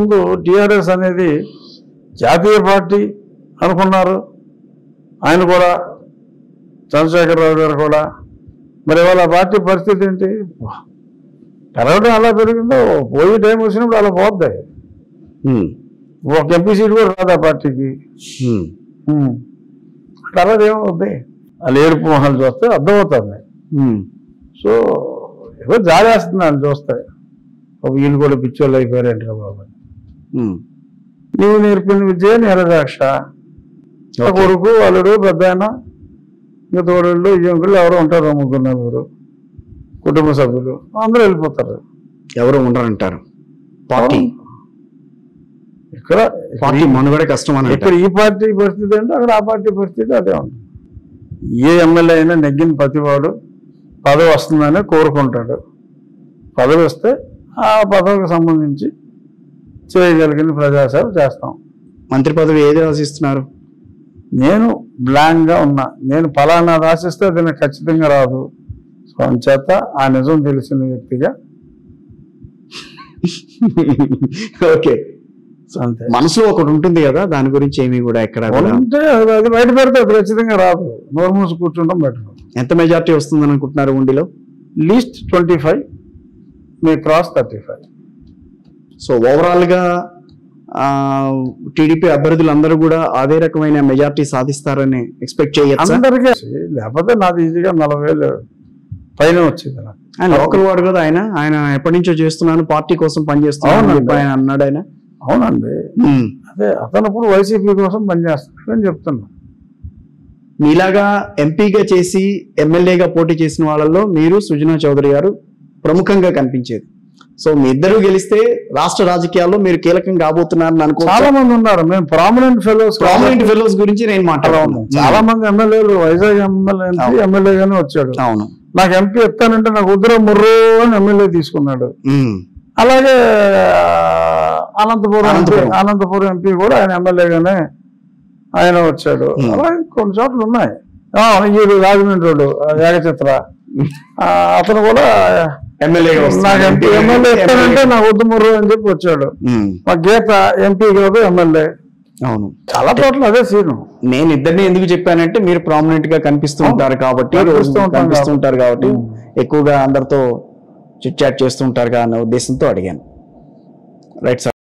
ముందు టీఆర్ఎస్ అనేది జాతీయ పార్టీ అనుకున్నారు. ఆయన కూడా చంద్రశేఖరరావు గారు కూడా. మరి వాళ్ళ పార్టీ పరిస్థితి ఏంటి? పెరగడం అలా పెరిగిందో పోయి టైం వచ్చినప్పుడు అలా పోద్ది. ఒక ఎంపీ సీట్ కూడా రాదు ఆ పార్టీకి. అలా ఏమవుద్ది? వాళ్ళు ఏడుపు మొహాలు చూస్తే అర్థమవుతుంది. సో ఏదో జాలేస్తుంది వాళ్ళు చూస్తే, వీళ్ళు కూడా పిచ్చోళ్ళు అయిపోయారంటారు బాబు. నీవు నేర్పిన విద్య నీరదాక్ష. కొడుకు, అల్లుడు, పెద్ద ఆయన, ఇంకా తోడళ్ళు, ఇంకులు ఎవరో ఉంటారు, 3-4 కుటుంబ సభ్యులు, అందరూ వెళ్ళిపోతారు. ఎవరు ఉండరంటారు. పార్టీ ఇక్కడ పార్టీ మనుగడ కష్టం అని. ఇక్కడ ఈ పార్టీ పరిస్థితి అంటే అక్కడ ఆ పార్టీ పరిస్థితి అదే ఉంటుంది. ఏ ఎమ్మెల్యే అయినా నెగ్గిన ప్రతివాడు పదవి వస్తుందని కోరుకుంటాడు. పదవి వస్తే ఆ పదవికి సంబంధించి చేయగలిగిన ప్రజాసేవ చేస్తాం. మంత్రి పదవి ఏది ఆశిస్తున్నారు? నేను బ్లాంక్గా ఉన్నా. నేను ఫలానా రాసిస్తే అది నాకు ఖచ్చితంగా రాదు. సో అంచేత ఆ నిజం తెలిసిన వ్యక్తిగా ఓకే. అంతే, మనసులో ఒకటి ఉంటుంది కదా, దాని గురించి ఏమి కూడా ఎక్కడ ఉంటే అది బయట పెడితే అది ఖచ్చితంగా రాదు. నోరు మూసి కూర్చుంటాం బెటర్. ఎంత మెజార్టీ వస్తుందని అనుకుంటున్నారు ఉండిలో? లీస్ట్ 25, మీ క్రాస్ 35. సో ఓవరాల్గా టీడీపీ అభ్యర్థులందరూ కూడా అదే రకమైన మెజార్టీ సాధిస్తారని ఎక్స్పెక్ట్ చేయొచ్చు అందరికీ. లేకపోతే నాది ఈజీగా 40,000 పైన వచ్చేది. ఆయన లోకల్ వాడు కదా, ఆయన ఎప్పటి నుంచో చేస్తున్నాను, పార్టీ కోసం పనిచేస్తున్నాను ఆయన అన్నాడు ఆయన. అవునండి, అదే అతను ఇప్పుడు వైసీపీ కోసం పనిచేస్తాడని చెప్తున్నా. మీలాగా ఎంపీగా చేసి ఎమ్మెల్యేగా పోటీ చేసిన వాళ్ళల్లో మీరు సుజనా చౌదరి గారు ప్రముఖంగా కనిపించేది. సో మీ ఇద్దరు గెలిస్తే రాష్ట్ర రాజకీయాల్లో మీరు కీలకం కాబోతున్నారని అనుకో. చాలా మంది ఉన్నారు. మేము ప్రామినెంట్ ఫెలోస్ గురించి నేను మాట్లాడాను. చాలా మంది ఎమ్మెల్యేలు, వైజాగ్ ఎమ్మెల్యేగానే వచ్చాడు. అవును, నాకు ఎంపీ ఎత్తానంటే నాకు ఉద్ర ముర్రు అని ఎమ్మెల్యే తీసుకున్నాడు. అలాగే అనంతపురం ఎంపీ కూడా ఆయన ఎమ్మెల్యేగానే ఆయన వచ్చాడు. అలాగే కొన్ని చోట్ల ఉన్నాయి. ఈ రాజమండ్రి రోడ్డు ఏకచిత్ర అతను కూడా నాకు ఎంపీ ఎమ్మెల్యే ఎత్తానంటే నాకు వద్దు ముర్రు అని చెప్పి వచ్చాడు. మా గీత ఎంపీ కాదు ఎమ్మెల్యే. అవును, చాలా చోట్ల అదే సీను. నేను ఇద్దరిని ఎందుకు చెప్పానంటే మీరు ప్రామినెంట్ గా కనిపిస్తూ ఉంటారు కాబట్టి, కనిపిస్తుంటారు కాబట్టి ఎక్కువగా అందరితో చిట్ చాట్ చేస్తుంటారు అనే ఉద్దేశంతో అడిగాను. Right sir.